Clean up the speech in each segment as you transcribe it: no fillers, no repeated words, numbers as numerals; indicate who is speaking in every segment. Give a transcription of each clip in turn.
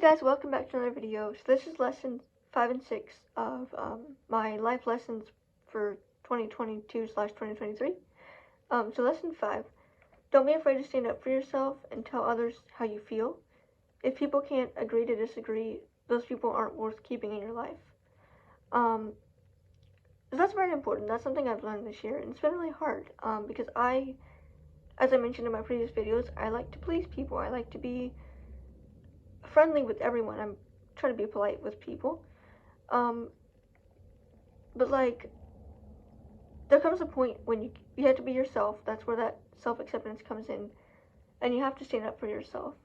Speaker 1: guys, welcome back to another video. So this is lessons 5 and 6 of my life lessons for 2022/2023. So lesson 5, don't be afraid to stand up for yourself and tell others how you feel. If people can't agree to disagree, those people aren't worth keeping in your life. So that's very important. That's something I've learned this year, and it's been really hard because as I mentioned in my previous videos, I like to please people. I like to be friendly with everyone. I'm trying to be polite with people. But like, there comes a point when you have to be yourself. That's where that self-acceptance comes in, and you have to stand up for yourself.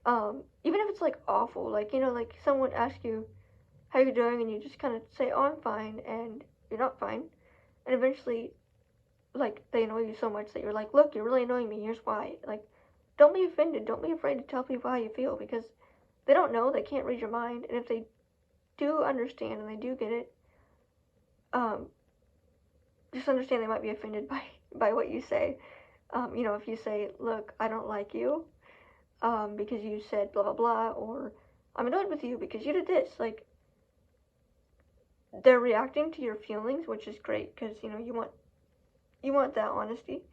Speaker 1: Even if it's like awful, like, you know, like someone asks you how you're doing, and you just kind of say, "Oh, I'm fine," and you're not fine, and eventually, like, they annoy you so much that you're like, "Look, you're really annoying me. Here's why." Like, don't be offended. Don't be afraid to tell people how you feel, because they don't know. They can't read your mind, and if they do understand and they do get it, just understand they might be offended by what you say. You know, if you say, "Look, I don't like you because you said blah blah blah," or "I'm annoyed with you because you did this," like, they're reacting to your feelings, which is great because, you know, you want that honesty,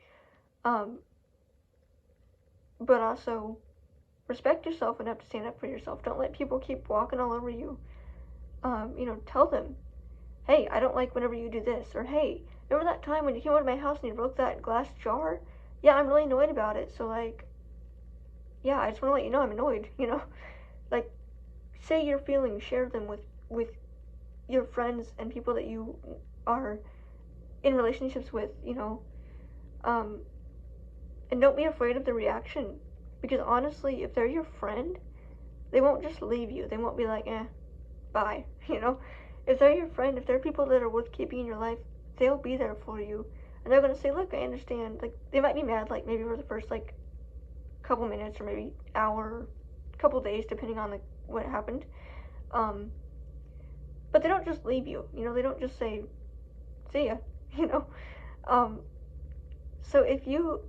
Speaker 1: but also respect yourself enough to stand up for yourself. Don't let people keep walking all over you. You know, tell them, "Hey, I don't like whenever you do this," or, "Hey, remember that time when you came over to my house and you broke that glass jar? Yeah, I'm really annoyed about it, so, like, yeah, I just want to let you know I'm annoyed," you know? Like, say your feelings, share them with your friends and people that you are in relationships with, you know? And don't be afraid of the reaction, because honestly, if they're your friend, they won't just leave you. They won't be like, bye, you know? If they're your friend, if they're people that are worth keeping in your life, they'll be there for you. And they're going to say, "Look, I understand." Like, they might be mad, like, maybe for the first, like, couple minutes, or maybe hour, couple days, depending on, like, what happened. But they don't just leave you, you know? They don't just say, "See ya," you know? So if you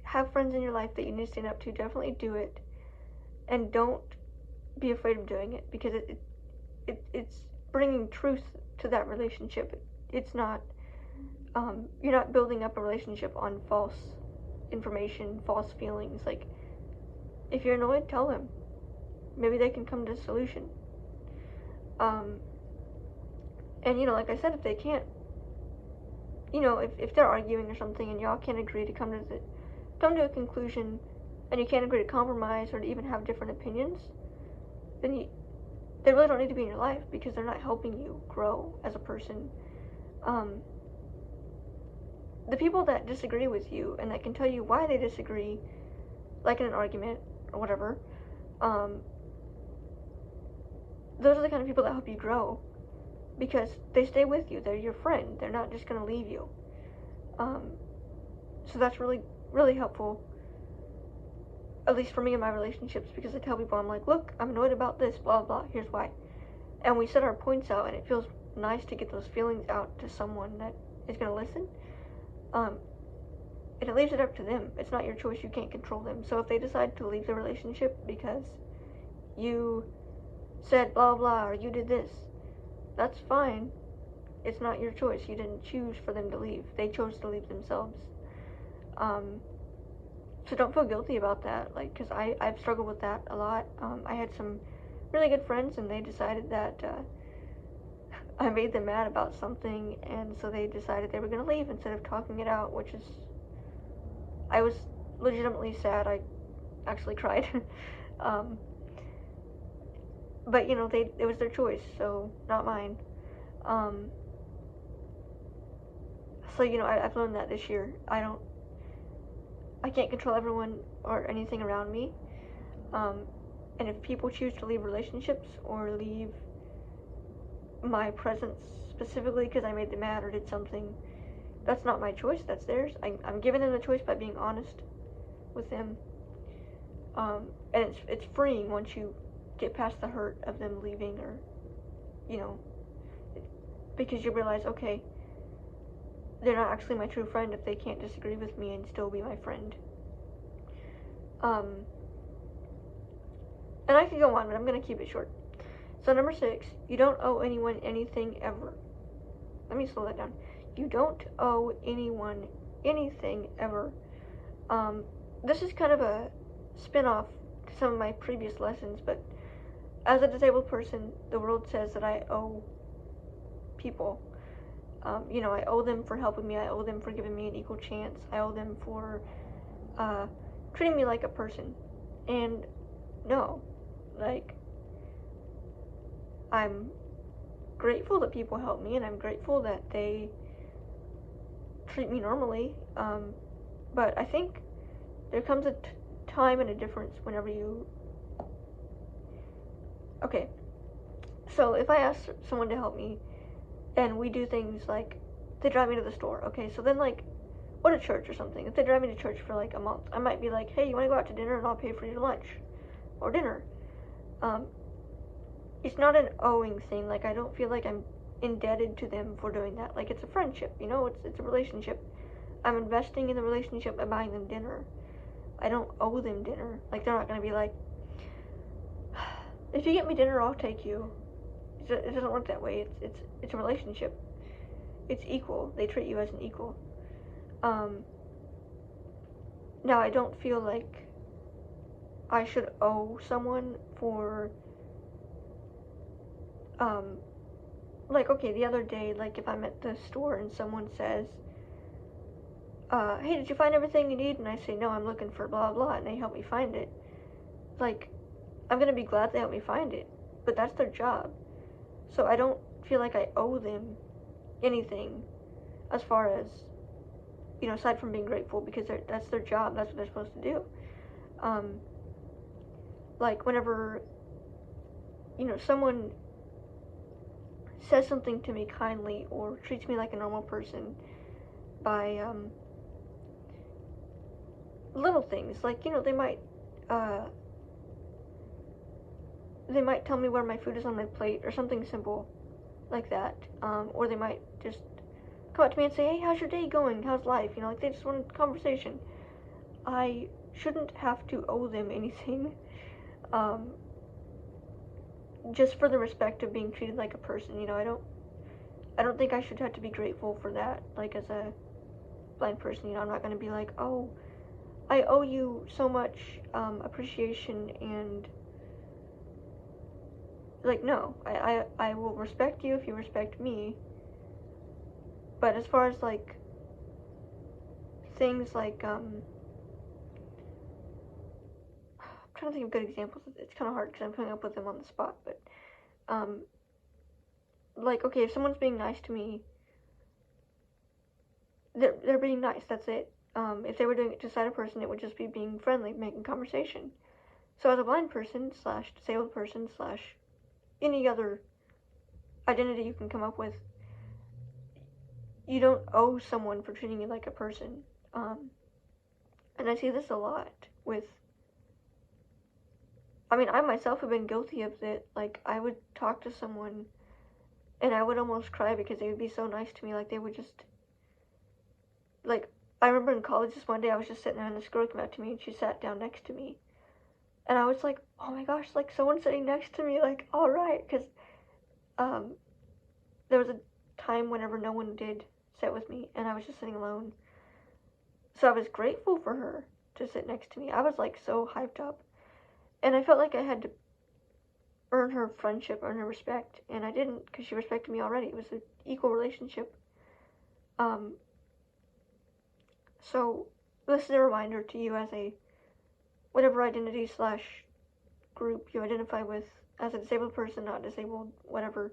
Speaker 1: have friends in your life that you need to stand up to, definitely do it. And don't be afraid of doing it, because it's bringing truth to that relationship. It's not, you're not building up a relationship on false information, false feelings. Like, if you're annoyed, tell them. Maybe they can come to a solution. And, you know, like I said, if they can't, you know, if they're arguing or something and y'all can't agree to come to a conclusion, and you can't agree to compromise or to even have different opinions, then they really don't need to be in your life, because they're not helping you grow as a person. The people that disagree with you and that can tell you why they disagree, like in an argument or whatever, those are the kind of people that help you grow, because they stay with you. They're your friend. They're not just going to leave you. So that's really, really helpful, at least for me in my relationships, because I tell people, I'm like, "Look, I'm annoyed about this, blah blah, here's why." And we set our points out, and it feels nice to get those feelings out to someone that is going to listen. And it leaves it up to them. It's not your choice. You can't control them. So if they decide to leave the relationship because you said blah blah, or you did this, that's fine. It's not your choice. You didn't choose for them to leave. They chose to leave themselves. So don't feel guilty about that, like, because I've struggled with that a lot. I had some really good friends, and they decided that I made them mad about something, and so they decided they were going to leave instead of talking it out, which is, I was legitimately sad. I actually cried. But, you know, it was their choice, so not mine. So, you know, I've learned that this year. I can't control everyone or anything around me. And if people choose to leave relationships or leave my presence specifically because I made them mad or did something, that's not my choice. That's theirs. I'm giving them the choice by being honest with them. And it's freeing once you get past the hurt of them leaving, or, you know, because you realize, okay, they're not actually my true friend if they can't disagree with me and still be my friend. And I could go on, but I'm going to keep it short. So number 6, you don't owe anyone anything ever. Let me slow that down. You don't owe anyone anything ever. This is kind of a spin-off to some of my previous lessons, but as a disabled person, the world says that I owe people. I owe them for helping me. I owe them for giving me an equal chance. I owe them for treating me like a person. And no, like, I'm grateful that people help me, and I'm grateful that they treat me normally. But I think there comes a time and a difference whenever you... Okay, so if I ask someone to help me, and we do things like, they drive me to the store, okay, so then, like, or to church or something. If they drive me to church for, like, a month, I might be like, hey, you want to go out to dinner and I'll pay for your lunch? Or dinner. It's not an owing thing. Like, I don't feel like I'm indebted to them for doing that. Like, it's a friendship, it's a relationship. I'm investing in the relationship by buying them dinner. I don't owe them dinner. Like, they're not going to be like, if you get me dinner, I'll take you. It doesn't work that way. It's a relationship. It's equal. They treat you as an equal. Now, I don't feel like I should owe someone for, like, okay, the other day, like, if I'm at the store and someone says, hey, did you find everything you need? And I say, no, I'm looking for blah, blah, and they help me find it. Like, I'm going to be glad they help me find it, but that's their job. So I don't feel like I owe them anything as far as, aside from being grateful, because that's their job. That's what they're supposed to do. Like, whenever, someone says something to me kindly or treats me like a normal person by, little things, like, they might tell me where my food is on my plate or something simple like that, or they might just come up to me and say, hey, how's your day going? How's life? Like, they just want a conversation. I shouldn't have to owe them anything, just for the respect of being treated like a person. I don't think I should have to be grateful for that, like, as a blind person. I'm not going to be like, oh, I owe you so much appreciation, and, like, no, I will respect you if you respect me, but as far as, like, things like, I'm trying to think of good examples. It's kind of hard because I'm coming up with them on the spot, but, like, okay, if someone's being nice to me, they're being nice, that's it. If they were doing it to a sighted person, it would just be being friendly, making conversation. So as a blind person / disabled person / any other identity you can come up with, you don't owe someone for treating you like a person. And I see this a lot with, I myself have been guilty of it. Like, I would talk to someone and I would almost cry because they would be so nice to me. Like, they would just, like, I remember in college this one day I was just sitting there and this girl came up to me and she sat down next to me. And I was like, oh my gosh, like, someone's sitting next to me, like, alright, because, there was a time whenever no one did sit with me, and I was just sitting alone. So I was grateful for her to sit next to me. I was, like, so hyped up. And I felt like I had to earn her friendship, earn her respect, and I didn't, because she respected me already. It was an equal relationship. So this is a reminder to you as a whatever identity / group you identify with, as a disabled person, not disabled, whatever,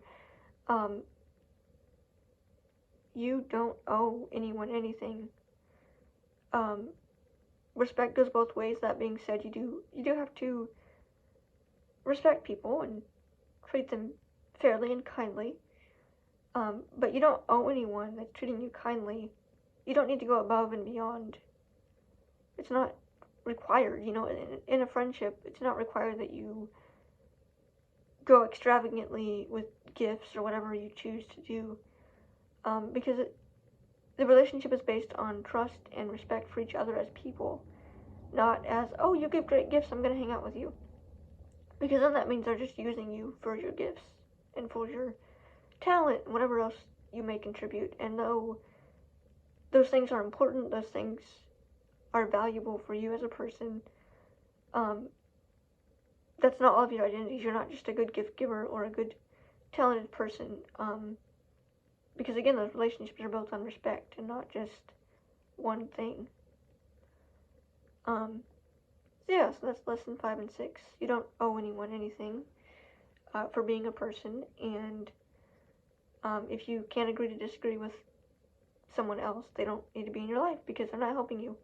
Speaker 1: you don't owe anyone anything. Respect goes both ways. That being said, you do have to respect people and treat them fairly and kindly, but you don't owe anyone that's treating you kindly. You don't need to go above and beyond. It's not required, in a friendship, it's not required that you go extravagantly with gifts or whatever you choose to do, because the relationship is based on trust and respect for each other as people, not as, oh, you give great gifts, I'm going to hang out with you. Because then that means they're just using you for your gifts and for your talent, whatever else you may contribute. And though those things are important, those things are valuable for you as a person, um, that's not all of your identities. You're not just a good gift giver or a good talented person. Because again, those relationships are built on respect and not just one thing. So yeah, so that's lesson 5 and 6. You don't owe anyone anything for being a person, and if you can't agree to disagree with someone else, they don't need to be in your life because they're not helping you.